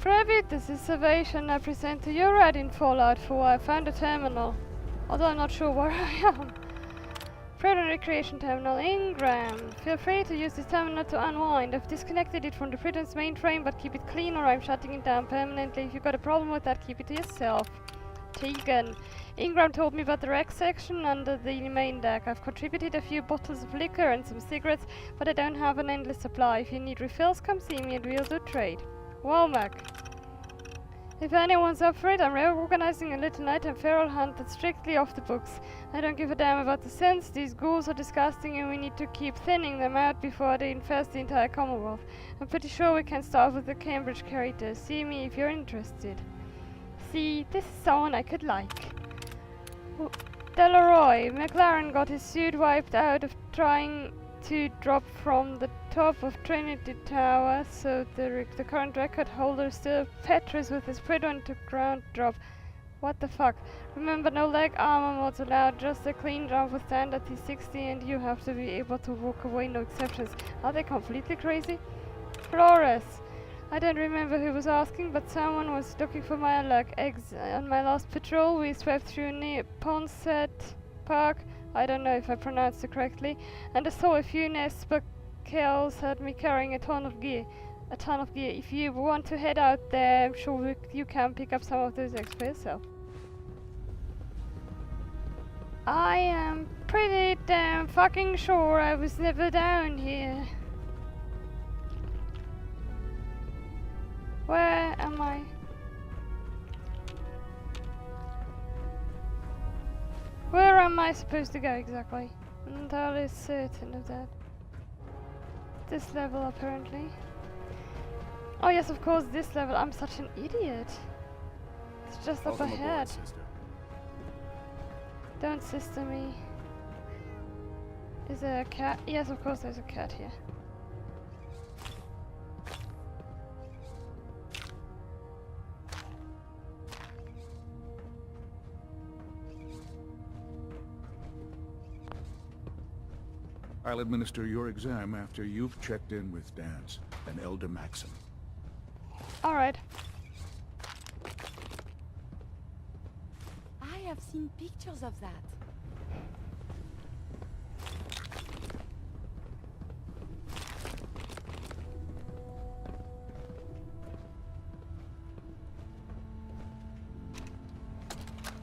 Private, this is Salvation. I present to you right in Fallout 4. I found a terminal. Although I'm not sure where I am. Predator Recreation Terminal, Ingram. Feel free to use this terminal to unwind. I've disconnected it from the Britain's mainframe, but keep it clean or I'm shutting it down permanently. If you've got a problem with that, keep it to yourself. Tegan. Ingram told me about the rec section under the main deck. I've contributed a few bottles of liquor and some cigarettes, but I don't have an endless supply. If you need refills, come see me and we'll do trade. Womack. If anyone's up for it, I'm reorganizing a little nighttime feral hunt that's strictly off the books. I don't give a damn about the scents. These ghouls are disgusting and we need to keep thinning them out before they infest the entire Commonwealth. I'm pretty sure we can start with the Cambridge characters. See me if you're interested. See, this is someone I could like. Delroy. McLaren got his suit wiped out of trying to drop from the top of Trinity Tower, so the current record holder still petrus with his Predator to ground drop. What the fuck? Remember, no leg armor mods allowed, just a clean jump with standard T60 and you have to be able to walk away, no exceptions. Are they completely crazy? Flores. I don't remember who was asking, but someone was looking for my luck. On my last patrol, we swept through near Ponset Park. I don't know if I pronounced it correctly, and I saw a few nests, but Kells had me carrying a ton of gear. If you want to head out there, I'm sure you can pick up some of those eggs for yourself. I am pretty damn fucking sure I was never down here. Where am I? Where am I supposed to go exactly? I'm not entirely certain of that. This level apparently. Oh yes, of course, this level. I'm such an idiot. It's just up ahead. Don't sister me. Is there a cat? Yes, of course there's a cat here. I'll administer your exam after you've checked in with Dance and Elder Maxim. Alright. I have seen pictures of that.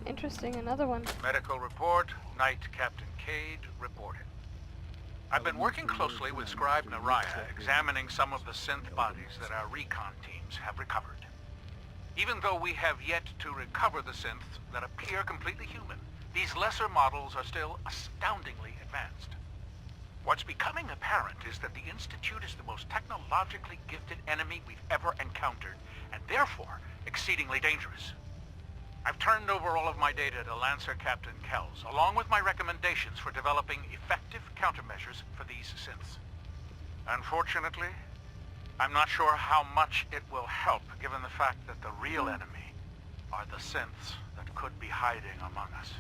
Interesting, another one. Medical report, Night Captain Cade reporting. I've been working closely with Scribe Naraya, examining some of the synth bodies that our recon teams have recovered. Even though we have yet to recover the synths that appear completely human, these lesser models are still astoundingly advanced. What's becoming apparent is that the Institute is the most technologically gifted enemy we've ever encountered, and therefore exceedingly dangerous. I've turned over all of my data to Lancer Captain Kells, along with my recommendations for developing effective countermeasures for these synths. Unfortunately, I'm not sure how much it will help, given the fact that the real enemy are the synths that could be hiding among us.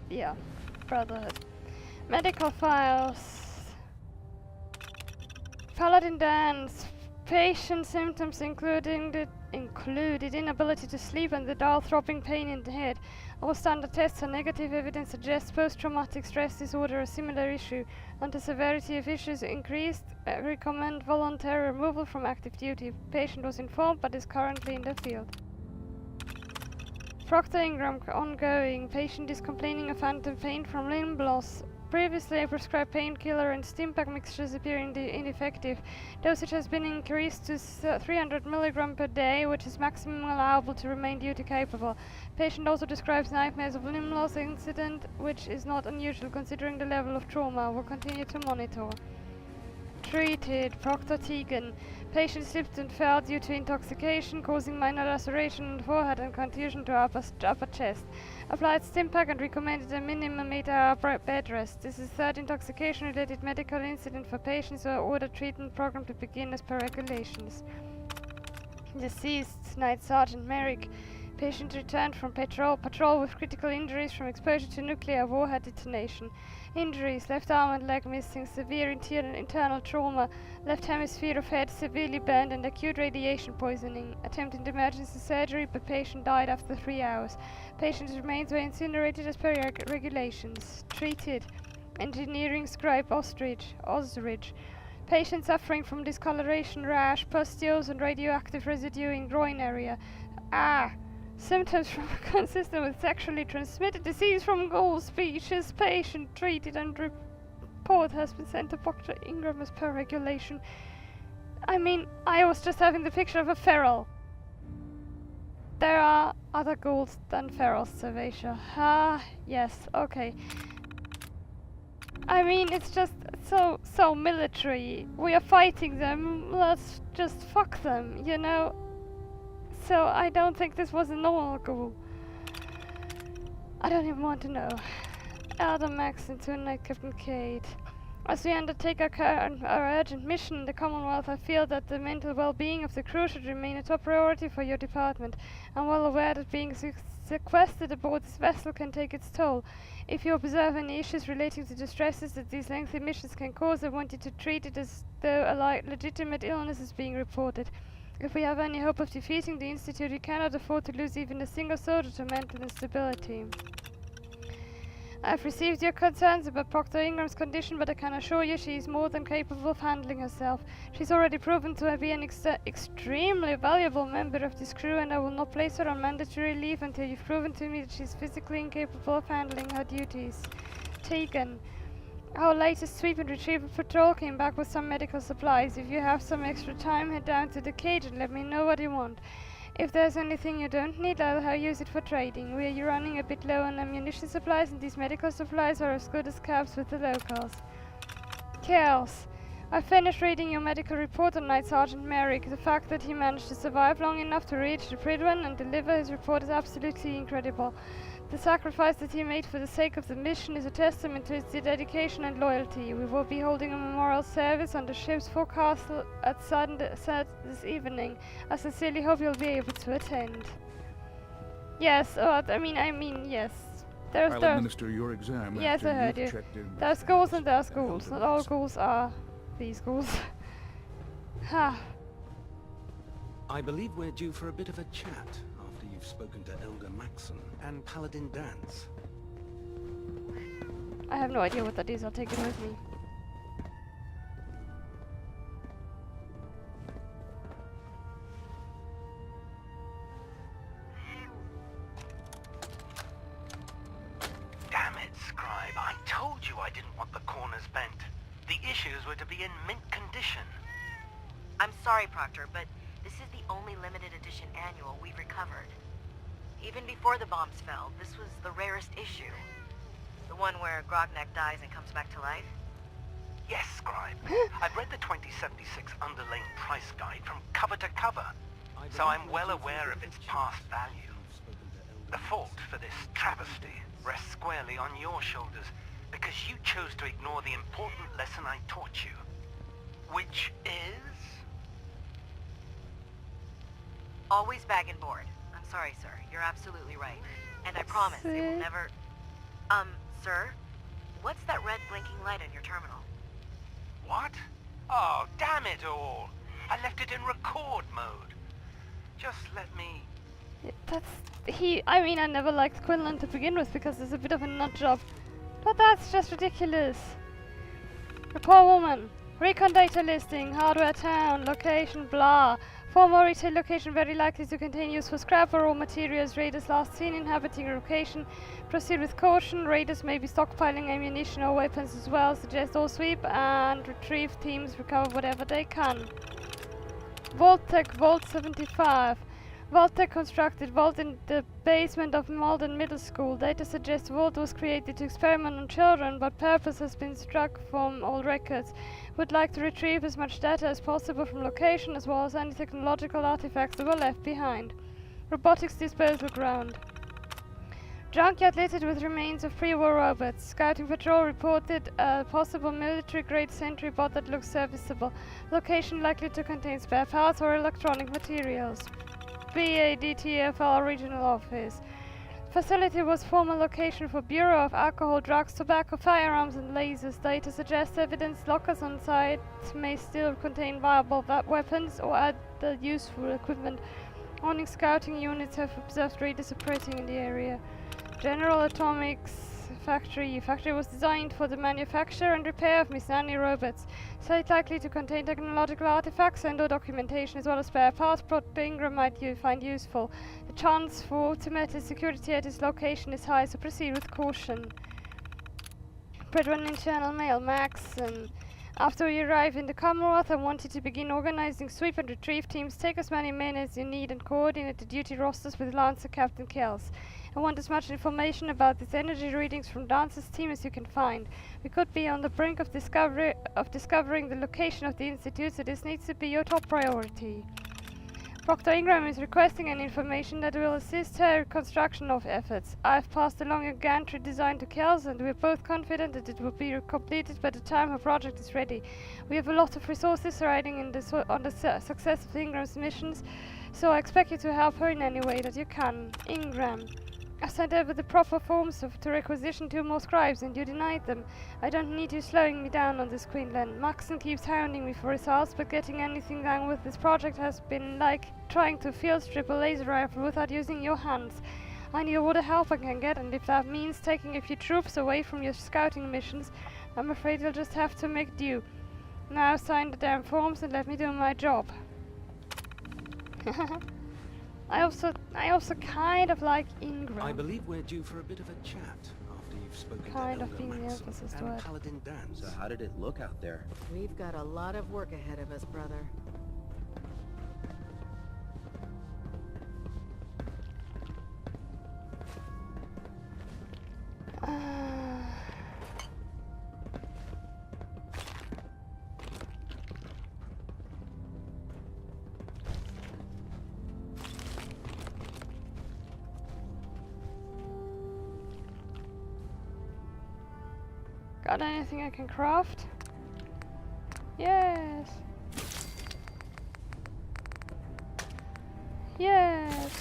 Yeah, Brotherhood. Medical files. Paladin Dance. Patient symptoms included inability to sleep and the dull throbbing pain in the head. All standard tests and negative evidence suggests post-traumatic stress disorder, a similar issue. Until severity of issues increased, recommend voluntary removal from active duty. Patient was informed but is currently in the field. Proctor Ingram ongoing. Patient is complaining of phantom pain from limb loss. Previously, a prescribed painkiller and Stimpack mixtures appearing ineffective. Dosage has been increased to 300 mg per day, which is maximum allowable to remain duty capable. Patient also describes nightmares of limb loss incident, which is not unusual considering the level of trauma. Will continue to monitor. Treated. Proctor Tegan. Patient slipped and fell due to intoxication, causing minor laceration on the forehead and contusion to upper chest. Applied Stimpack and recommended a minimum 8-hour bed rest. This is third intoxication-related medical incident for patients who are ordered treatment program to begin as per regulations. Deceased. Night Sergeant Merrick. Patient returned from patrol with critical injuries from exposure to nuclear warhead detonation. Injuries: left arm and leg missing, severe internal trauma, left hemisphere of head severely burned and acute radiation poisoning. Attempted emergency surgery, but patient died after 3 hours. Patient's remains were incinerated as per regulations. Treated: engineering scribe Osridge. Patient suffering from discoloration, rash, pustules and radioactive residue in groin area. Symptoms consistent with sexually transmitted disease from ghoul species. Patient treated and report has been sent to Dr. Ingram as per regulation. I mean, I was just having the picture of a feral. There are other ghouls than ferals, Servatia. Yes, okay. I mean, it's just so military. We are fighting them, let's just fuck them, you know? So I don't think this was a normal ghoul. I don't even want to know. Elder Max into Night Captain Cade. As we undertake our urgent mission in the Commonwealth, I feel that the mental well-being of the crew should remain a top priority for your department. I'm well aware that being sequestered aboard this vessel can take its toll. If you observe any issues relating to the stresses that these lengthy missions can cause, I want you to treat it as though a legitimate illness is being reported. If we have any hope of defeating the Institute, we cannot afford to lose even a single soldier to mental instability. I have received your concerns about Proctor Ingram's condition, but I can assure you she is more than capable of handling herself. She's already proven to be an extremely valuable member of this crew, and I will not place her on mandatory leave until you've proven to me that she's physically incapable of handling her duties. Taken. Our latest sweep and retrieval patrol came back with some medical supplies. If you have some extra time, head down to the cage and let me know what you want. If there's anything you don't need, I'll use it for trading. We're running a bit low on ammunition supplies, and these medical supplies are as good as cabs with the locals. Chaos. I finished reading your medical report on Night Sergeant Merrick. The fact that he managed to survive long enough to reach the Pridwen and deliver his report is absolutely incredible. The sacrifice that he made for the sake of the mission is a testament to his dedication and loyalty. We will be holding a memorial service on the ship's forecastle at sun this evening. I sincerely hope you'll be able to attend. Yes, I mean, yes. I'll administer your exam. Yes, I heard you. There's ghouls and there's ghouls. Not all ghouls are these ghouls. Ha. I believe we're due for a bit of a chat after you've spoken to Elder Maxon and Paladin Dance. I have no idea what that is. I'll take it with me. Damn it, Scribe. I told you I didn't want the corners bent. The issues were to be in mint condition. I'm sorry, Proctor, but this is the only limited edition annual we've recovered. Even before the bombs fell, this was the rarest issue. The one where Grognak dies and comes back to life. Yes, Scribe. I've read the 2076 underlane price guide from cover to cover, so I'm well aware of its past value. The fault for this travesty rests squarely on your shoulders, because you chose to ignore the important lesson I taught you. Which is? Always bag and board. I'm sorry, sir. You're absolutely right. And I promise it will never... sir? What's that red blinking light on your terminal? What? Oh, damn it all! I left it in record mode. Just let me... I mean, I never liked Quinlan to begin with because it's a bit of a nut job. But that's just ridiculous. A poor woman. Recon data listing, hardware town, location, blah. Former retail location very likely to contain useful scrap or raw materials. Raiders last seen inhabiting a location. Proceed with caution. Raiders may be stockpiling ammunition or weapons as well. Suggest all sweep and retrieve teams recover whatever they can. Vault-Tec, Vault 75. Vault-Tec constructed vault in the basement of Malden Middle School. Data suggests Vault was created to experiment on children, but purpose has been struck from all records. Would like to retrieve as much data as possible from location, as well as any technological artifacts that were left behind. Robotics disposal ground. Junkyard littered with remains of pre-war robots. Scouting patrol reported a possible military-grade sentry bot that looks serviceable. Location likely to contain spare parts or electronic materials. BADTFL regional office. Facility was former location for Bureau of Alcohol, Drugs, Tobacco, Firearms and Lasers. Data suggests evidence lockers on site may still contain viable weapons or other useful equipment. Warning scouting units have observed radar operating in the area. General Atomics Factory. Factory was designed for the manufacture and repair of Mizani robots. Site likely to contain technological artifacts and/or documentation as well as spare parts Proctor Ingram might find useful. The chance for automated security at this location is high, so proceed with caution. Brethren, internal mail, Max. After you arrive in the Commonwealth, I want you to begin organizing sweep and retrieve teams. Take as many men as you need and coordinate the duty rosters with Lancer Captain Kells. I want as much information about these energy readings from Dance's team as you can find. We could be on the brink of discovering the location of the Institute, so this needs to be your top priority. Proctor Ingram is requesting an information that will assist her construction of efforts. I've passed along a gantry design to Kells, and we're both confident that it will be completed by the time her project is ready. We have a lot of resources riding on the success of Ingram's missions, so I expect you to help her in any way that you can. Ingram. I sent over the proper forms to requisition 2 more scribes and you denied them. I don't need you slowing me down on this, Queenland. Maxon keeps hounding me for results, but getting anything done with this project has been like trying to field strip a laser rifle without using your hands. I need all the help I can get, and if that means taking a few troops away from your scouting missions, I'm afraid you'll just have to make do. Now sign the damn forms and let me do my job. I also kind of like Ingram. I believe we're due for a bit of a chat after you've spoken Kind to of Elder being the Maxon emphasis and word. Paladin Dance. So how did it look out there? We've got a lot of work ahead of us, brother. Got anything I can craft? Yes. Yes.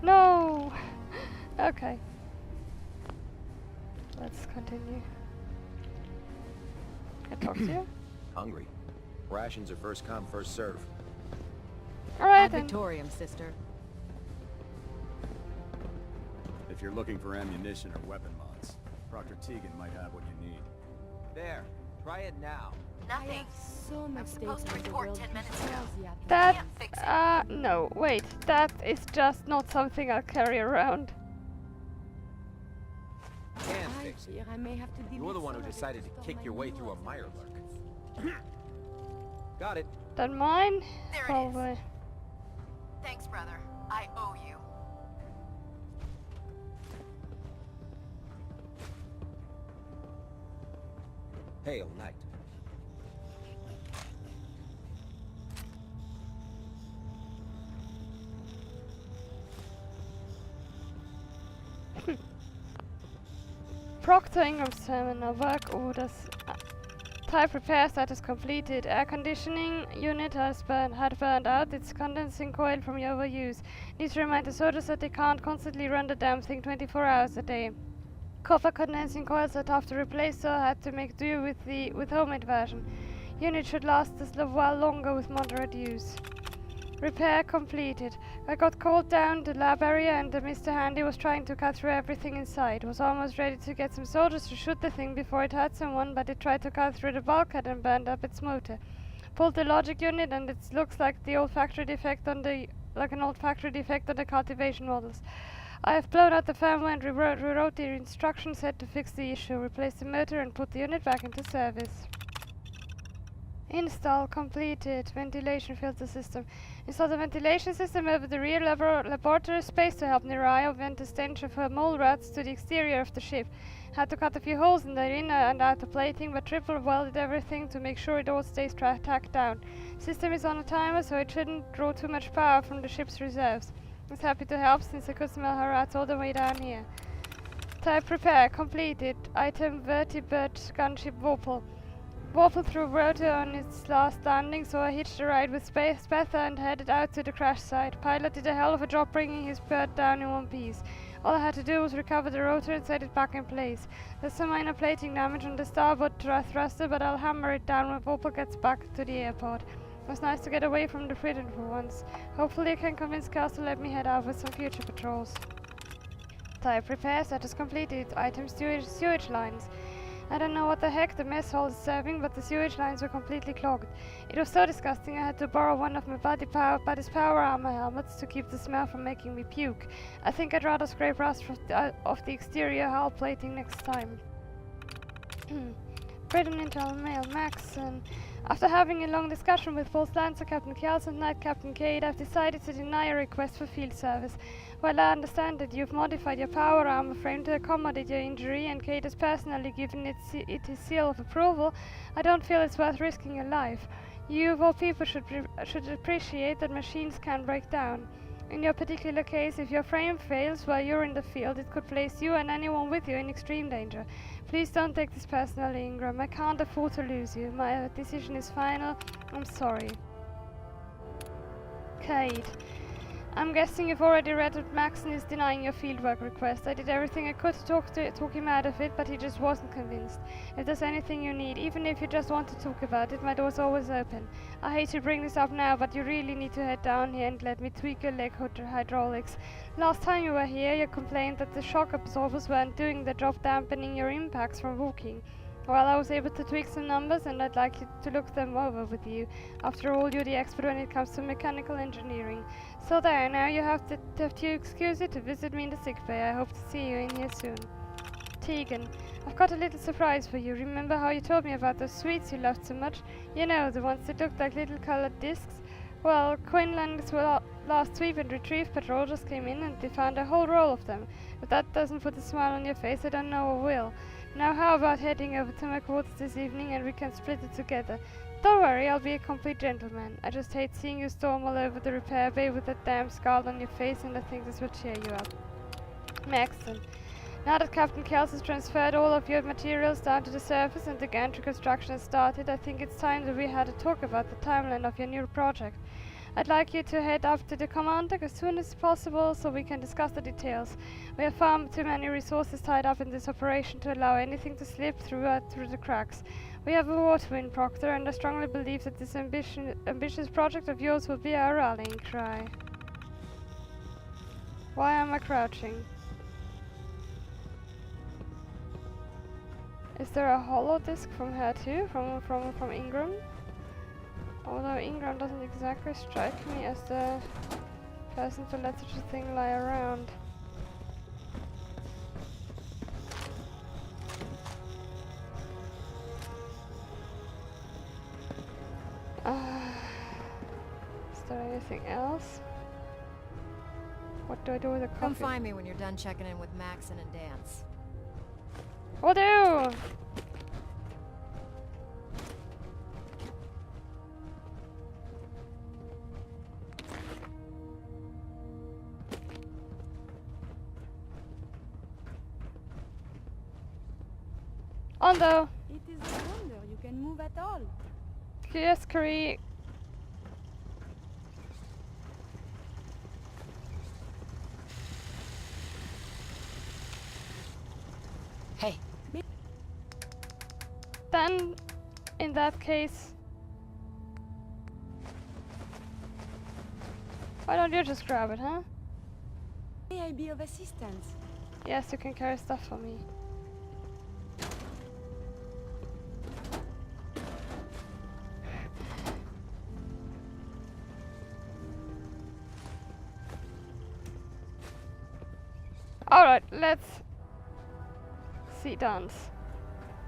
No. Okay. Let's continue. Can I talk to you? Hungry. Rations are first come, first serve. Alright Ad then. Victoriam, sister. If you're looking for ammunition or weapon mods, Proctor Tegan might have what you need. There. Try it now. Nothing. So much supposed to report 10 minutes ago. That, Can't fix it. no, wait. That is just not something I'll carry around. Can fix it. I may have to You're the one who decided to kick your way through a Mirelurk. Got it. Then mine? There it is. Probably. Thanks, brother. I owe you. Hail, Knight. Proctor Ingram's terminal work orders. Type repair status completed. Air conditioning unit had burned out its condensing coil from your overuse. Needs to remind the soldiers that they can't constantly run the damn thing 24 hours a day. Copper condensing coils are tough to replace, so I had to make do with homemade version. Unit should last a while longer with moderate use. Repair completed. I got called down the lab area and Mr. Handy was trying to cut through everything inside. Was almost ready to get some soldiers to shoot the thing before it hurt someone, but it tried to cut through the bulkhead and burned up its motor. Pulled the logic unit and it looks like the old factory defect on the cultivation models. I have blown out the firmware and rewrote the instruction set to fix the issue, replace the motor and put the unit back into service. Install completed. Ventilation filter system. Install the ventilation system over the rear laboratory space to help Niraya vent the stench of her mole rats to the exterior of the ship. Had to cut a few holes in the inner and outer plating, but triple welded everything to make sure it all stays tacked down. System is on a timer, so it shouldn't draw too much power from the ship's reserves. I was happy to help since I could smell her rats all the way down here. Type repair completed. Item vertibird gunship Vopal. Waffle threw Rotor on its last landing, so I hitched a ride with Spetha and headed out to the crash site. Pilot did a hell of a job bringing his bird down in one piece. All I had to do was recover the rotor and set it back in place. There's some minor plating damage on the starboard thruster, but I'll hammer it down when Opal gets back to the airport. It was nice to get away from the prison for once. Hopefully I can convince Kels to let me head out with some future patrols. Type repair status completed. Item sewage lines. I don't know what the heck the mess hall is serving, but the sewage lines were completely clogged. It was so disgusting I had to borrow one of my body's power armor helmets to keep the smell from making me puke. I think I'd rather scrape rust off the exterior hull plating next time. Britain Intel Mail Maxon. After having a long discussion with both Lancer Captain Kels and Knight Captain Cade, I've decided to deny a request for field service. While I understand that you've modified your power armor frame to accommodate your injury and Cade has personally given it his seal of approval, I don't feel it's worth risking your life. You of all people should appreciate that machines can break down. In your particular case, if your frame fails while you're in the field, it could place you and anyone with you in extreme danger. Please don't take this personally, Ingram. I can't afford to lose you. My decision is final. I'm sorry. Cade. I'm guessing you've already read that Maxon is denying your fieldwork request. I did everything I could to talk him out of it, but he just wasn't convinced. If there's anything you need, even if you just want to talk about it, my door's always open. I hate to bring this up now, but you really need to head down here and let me tweak your leg hydraulics. Last time you were here, you complained that the shock absorbers weren't doing the job dampening your impacts from walking. Well, I was able to tweak some numbers and I'd like you to look them over with you. After all, you're the expert when it comes to mechanical engineering. So there, now you have to excuse it to visit me in the sickbay. I hope to see you in here soon. Tegan, I've got a little surprise for you. Remember how you told me about those sweets you loved so much? You know, the ones that looked like little colored discs? Well, Quinlan's last sweep and retrieve patrol just came in and they found a whole roll of them. If that doesn't put a smile on your face, I don't know what will. Now how about heading over to my quarters this evening and we can split it together? Don't worry, I'll be a complete gentleman. I just hate seeing you storm all over the repair bay with that damn scar on your face, and I think this will cheer you up. Maxton. Now that Captain Kels has transferred all of your materials down to the surface and the gantry construction has started, I think it's time that we had a talk about the timeline of your new project. I'd like you to head up to the command deck as soon as possible so we can discuss the details. We have far too many resources tied up in this operation to allow anything to slip through the cracks. We have a war to win, Proctor, and I strongly believe that this ambitious project of yours will be our rallying cry. Why am I crouching? Is there a hollow disk from her too? From Ingram? Although Ingram doesn't exactly strike me as the person to let such a thing lie around. Is there anything else? What do I do with the coffee? Come find me when you're done checking in with Maxon and Dance. Will do! Although it is a wonder you can move at all. Yes, Curry. Hey. Then, in that case, why don't you just grab it, huh? May I be of assistance? Yes, you can carry stuff for me. Alright, let's see dance.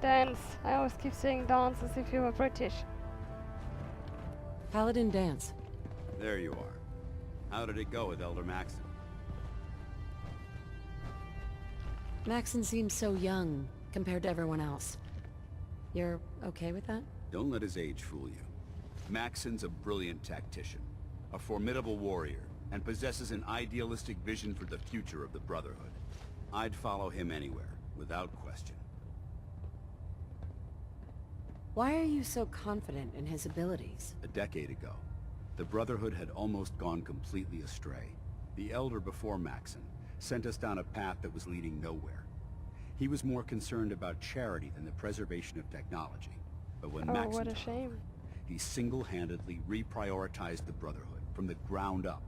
Dance. I always keep saying dance as if you were British. Paladin Dance. There you are. How did it go with Elder Maxon? Maxon seems so young compared to everyone else. You're okay with that? Don't let his age fool you. Maxon's a brilliant tactician, a formidable warrior, and possesses an idealistic vision for the future of the Brotherhood. I'd follow him anywhere, without question. Why are you so confident in his abilities? A decade ago, the Brotherhood had almost gone completely astray. The Elder before Maxon sent us down a path that was leading nowhere. He was more concerned about charity than the preservation of technology. But when Oh, Maxon what a took shame. over, he single-handedly reprioritized the Brotherhood from the ground up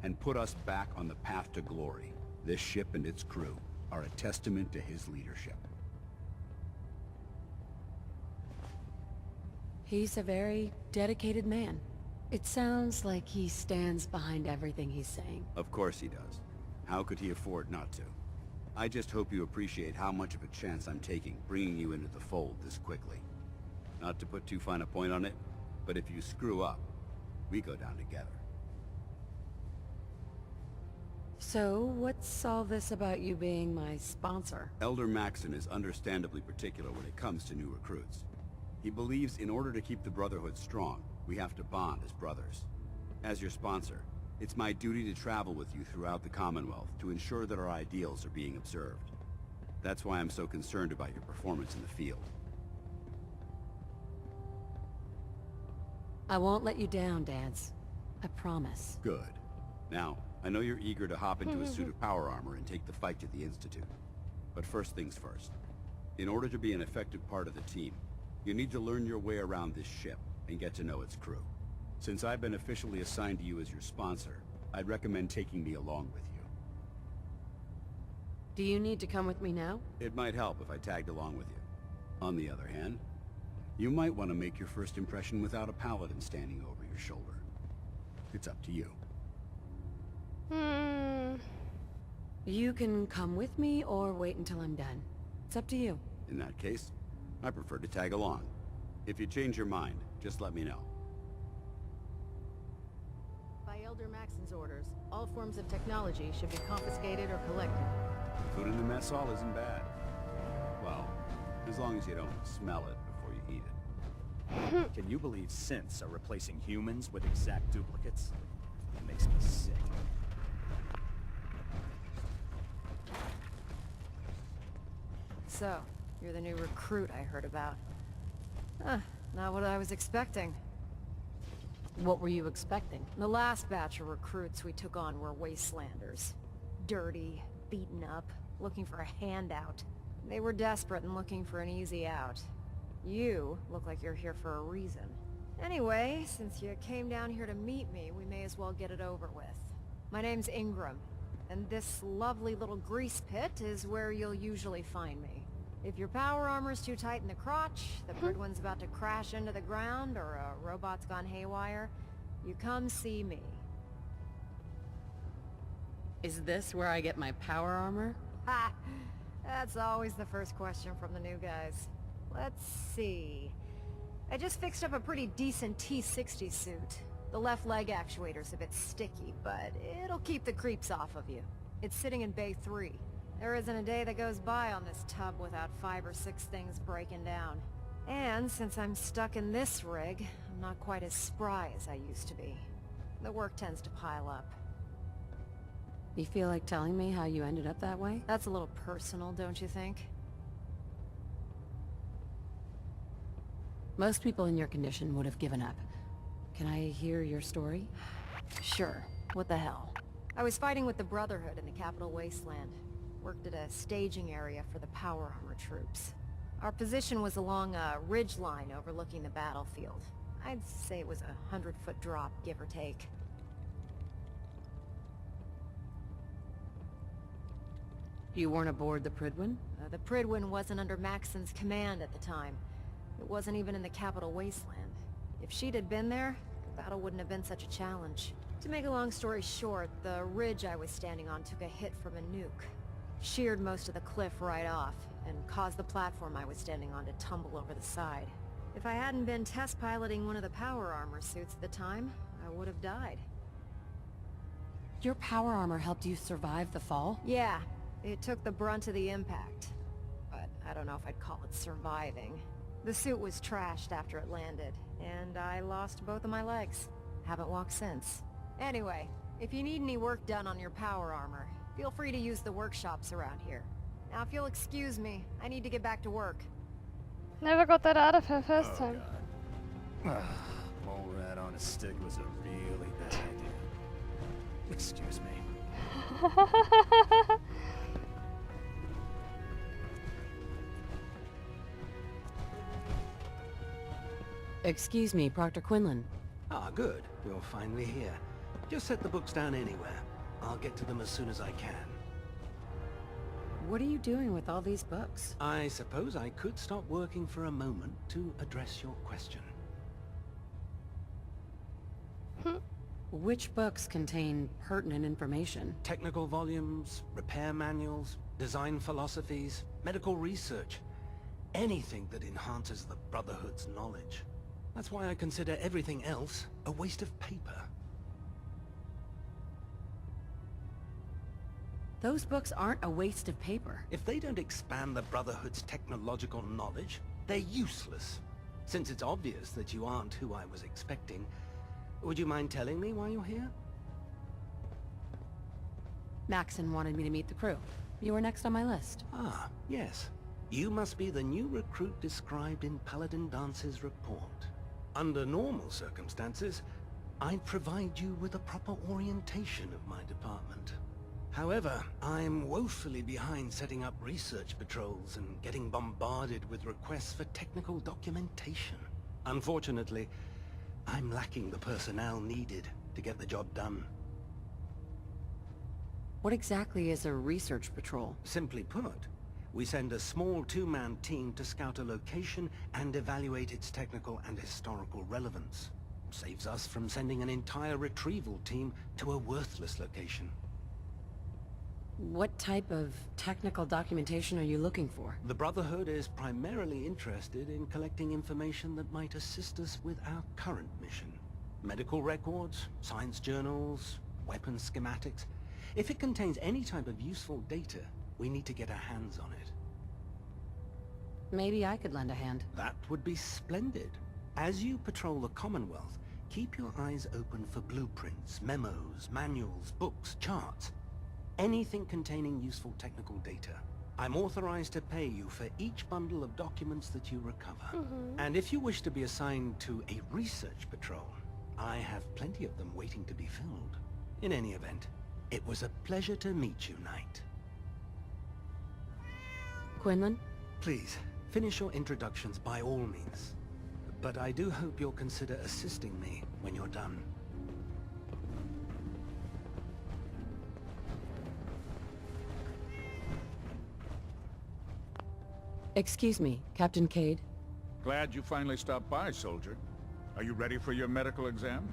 and put us back on the path to glory. This ship and its crew are a testament to his leadership. He's a very dedicated man. It sounds like he stands behind everything he's saying. Of course he does. How could he afford not to? I just hope you appreciate how much of a chance I'm taking bringing you into the fold this quickly. Not to put too fine a point on it, but if you screw up, we go down together. So, what's all this about you being my sponsor? Elder Maxon is understandably particular when it comes to new recruits. He believes in order to keep the Brotherhood strong, we have to bond as brothers. As your sponsor, it's my duty to travel with you throughout the Commonwealth to ensure that our ideals are being observed. That's why I'm so concerned about your performance in the field. I won't let you down, Dance. I promise. Good. Now, I know you're eager to hop into a suit of power armor and take the fight to the Institute. But first things first. In order to be an effective part of the team, you need to learn your way around this ship and get to know its crew. Since I've been officially assigned to you as your sponsor, I'd recommend taking me along with you. Do you need to come with me now? It might help if I tagged along with you. On the other hand, you might want to make your first impression without a paladin standing over your shoulder. It's up to you. You can come with me or wait until I'm done. It's up to you. In that case, I prefer to tag along. If you change your mind, just let me know. By Elder Maxon's orders, all forms of technology should be confiscated or collected. Food in the mess hall isn't bad. Well, as long as you don't smell it before you eat it. Can you believe synths are replacing humans with exact duplicates? It makes me sick. So, you're the new recruit I heard about. Not what I was expecting. What were you expecting? The last batch of recruits we took on were wastelanders. Dirty, beaten up, looking for a handout. They were desperate and looking for an easy out. You look like you're here for a reason. Anyway, since you came down here to meet me, we may as well get it over with. My name's Ingram, and this lovely little grease pit is where you'll usually find me. If your power armor's too tight in the crotch, the Pridwin's about to crash into the ground, or a robot's gone haywire, you come see me. Is this where I get my power armor? Ha! That's always the first question from the new guys. Let's see. I just fixed up a pretty decent T-60 suit. The left leg actuator's a bit sticky, but it'll keep the creeps off of you. It's sitting in Bay 3. There isn't a day that goes by on this tub without 5 or 6 things breaking down. And since I'm stuck in this rig, I'm not quite as spry as I used to be. The work tends to pile up. You feel like telling me how you ended up that way? That's a little personal, don't you think? Most people in your condition would have given up. Can I hear your story? Sure. What the hell? I was fighting with the Brotherhood in the Capital Wasteland. Worked at a staging area for the power armor troops. Our position was along a ridge line overlooking the battlefield. I'd say it was a 100-foot drop, give or take. You weren't aboard the Pridwin? The Pridwin wasn't under Maxon's command at the time. It wasn't even in the Capital Wasteland. If she'd had been there, the battle wouldn't have been such a challenge. To make a long story short, the ridge I was standing on took a hit from a nuke. Sheared most of the cliff right off, and caused the platform I was standing on to tumble over the side. If I hadn't been test piloting one of the power armor suits at the time, I would have died. Your power armor helped you survive the fall? Yeah, it took the brunt of the impact. But I don't know if I'd call it surviving. The suit was trashed after it landed, and I lost both of my legs. Haven't walked since. Anyway, if you need any work done on your power armor, feel free to use the workshops around here. Now if you'll excuse me, I need to get back to work. Never got that out of her first time. Mole rat on a stick was a really bad idea. Excuse me. Excuse me, Proctor Quinlan. Ah, good. You're finally here. Just set the books down anywhere. I'll get to them as soon as I can. What are you doing with all these books? I suppose I could stop working for a moment to address your question. Which books contain pertinent information? Technical volumes, repair manuals, design philosophies, medical research. Anything that enhances the Brotherhood's knowledge. That's why I consider everything else a waste of paper. Those books aren't a waste of paper. If they don't expand the Brotherhood's technological knowledge, they're useless. Since it's obvious that you aren't who I was expecting, would you mind telling me why you're here? Maxon wanted me to meet the crew. You were next on my list. Ah, yes. You must be the new recruit described in Paladin Dance's report. Under normal circumstances, I'd provide you with a proper orientation of my department. However, I'm woefully behind setting up research patrols and getting bombarded with requests for technical documentation. Unfortunately, I'm lacking the personnel needed to get the job done. What exactly is a research patrol? Simply put, we send a small two-man team to scout a location and evaluate its technical and historical relevance. Saves us from sending an entire retrieval team to a worthless location. What type of technical documentation are you looking for? The Brotherhood is primarily interested in collecting information that might assist us with our current mission. Medical records, science journals, weapon schematics. If it contains any type of useful data, we need to get our hands on it. Maybe I could lend a hand. That would be splendid. As you patrol the Commonwealth, keep your eyes open for blueprints, memos, manuals, books, charts. Anything containing useful technical data. I'm authorized to pay you for each bundle of documents that you recover. And if you wish to be assigned to a research patrol, I have plenty of them waiting to be filled. In any event, it was a pleasure to meet you, Knight. Quinlan? Please, finish your introductions by all means. But I do hope you'll consider assisting me when you're done. Excuse me, Captain Cade. Glad you finally stopped by, soldier. Are you ready for your medical exam?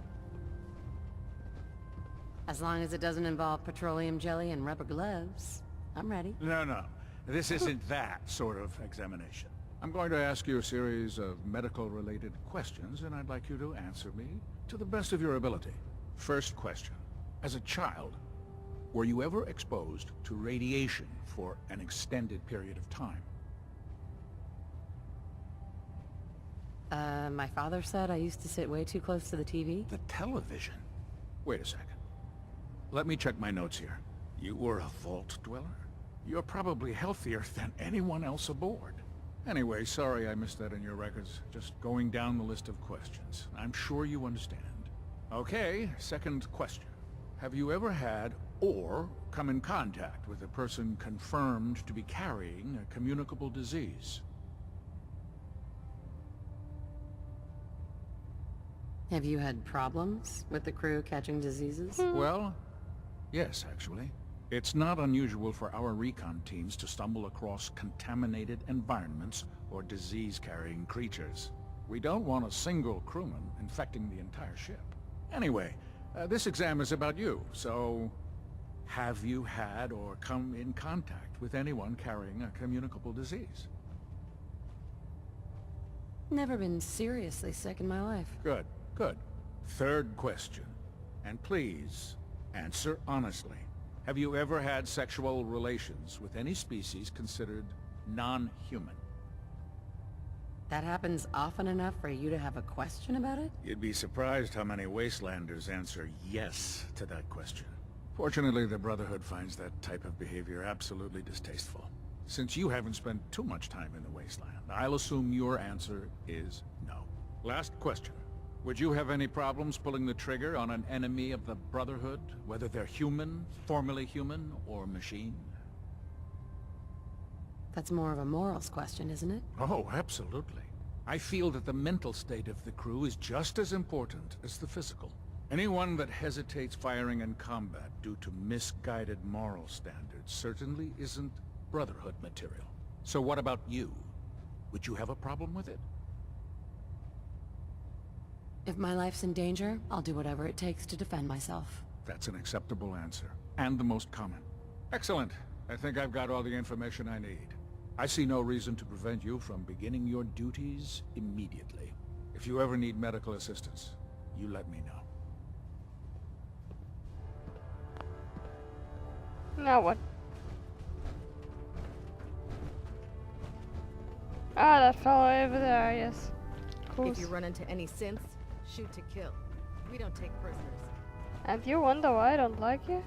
As long as it doesn't involve petroleum jelly and rubber gloves, I'm ready. No. This isn't that sort of examination. I'm going to ask you a series of medical-related questions, and I'd like you to answer me to the best of your ability. First question. As a child, were you ever exposed to radiation for an extended period of time? My father said I used to sit way too close to the TV. The television? Wait a second. Let me check my notes here. You were a vault dweller? You're probably healthier than anyone else aboard. Anyway, sorry I missed that in your records. Just going down the list of questions. I'm sure you understand. Okay, second question. Have you ever had or come in contact with a person confirmed to be carrying a communicable disease? Have you had problems with the crew catching diseases? Well, yes, actually. It's not unusual for our recon teams to stumble across contaminated environments or disease-carrying creatures. We don't want a single crewman infecting the entire ship. Anyway, this exam is about you, so have you had or come in contact with anyone carrying a communicable disease? Never been seriously sick in my life. Good. Third question. And please, answer honestly. Have you ever had sexual relations with any species considered non-human? That happens often enough for you to have a question about it? You'd be surprised how many Wastelanders answer yes to that question. Fortunately, the Brotherhood finds that type of behavior absolutely distasteful. Since you haven't spent too much time in the wasteland, I'll assume your answer is no. Last question. Would you have any problems pulling the trigger on an enemy of the Brotherhood, whether they're human, formerly human, or machine? That's more of a morals question, isn't it? Oh, absolutely. I feel that the mental state of the crew is just as important as the physical. Anyone that hesitates firing in combat due to misguided moral standards certainly isn't Brotherhood material. So what about you? Would you have a problem with it? If my life's in danger, I'll do whatever it takes to defend myself. That's an acceptable answer, and the most common. Excellent. I think I've got all the information I need. I see no reason to prevent you from beginning your duties immediately. If you ever need medical assistance, you let me know. Now what? Ah, that fellow over there, yes. Cool. If you run into any synths, shoot to kill. We don't take prisoners. And you wonder why I don't like you?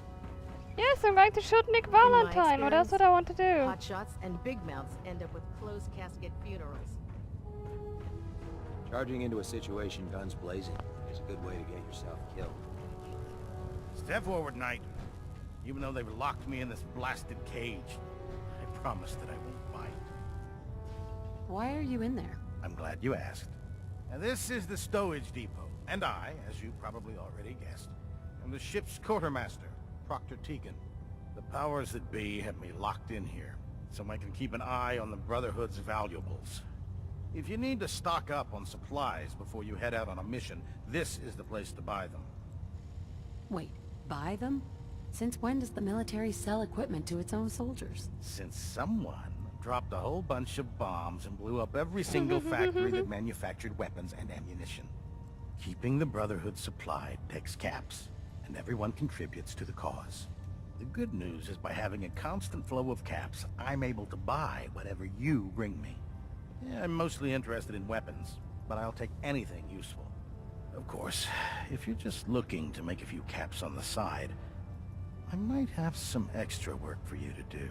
Yes, I'm going to shoot Nick Valentine. What else would I want to do? Hotshots and big mouths end up with closed casket funerals. Charging into a situation guns blazing is a good way to get yourself killed. Step forward, Knight. Even though they've locked me in this blasted cage, I promise that I won't bite. Why are you in there? I'm glad you asked. Now, this is the stowage depot, and I, as you probably already guessed, am the ship's quartermaster, Proctor Tegan. The powers that be have me locked in here, so I can keep an eye on the Brotherhood's valuables. If you need to stock up on supplies before you head out on a mission, this is the place to buy them. Wait, buy them? Since when does the military sell equipment to its own soldiers? Since someone dropped a whole bunch of bombs and blew up every single factory that manufactured weapons and ammunition. Keeping the Brotherhood supplied takes caps, and everyone contributes to the cause. The good news is by having a constant flow of caps, I'm able to buy whatever you bring me. Yeah, I'm mostly interested in weapons, but I'll take anything useful. Of course, if you're just looking to make a few caps on the side, I might have some extra work for you to do.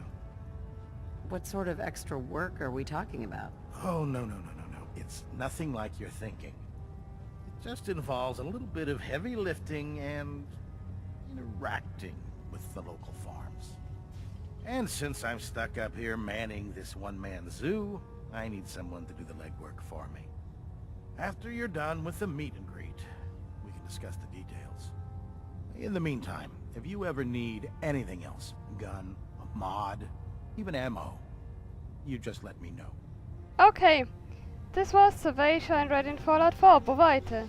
What sort of extra work are we talking about? Oh, no. It's nothing like you're thinking. It just involves a little bit of heavy lifting and interacting with the local farms. And since I'm stuck up here manning this one-man zoo, I need someone to do the legwork for me. After you're done with the meet and greet, we can discuss the details. In the meantime, if you ever need anything else, gun, a mod, even ammo, you just let me know. Okay, this was Salvation Red in Fallout 4. Wo weiter?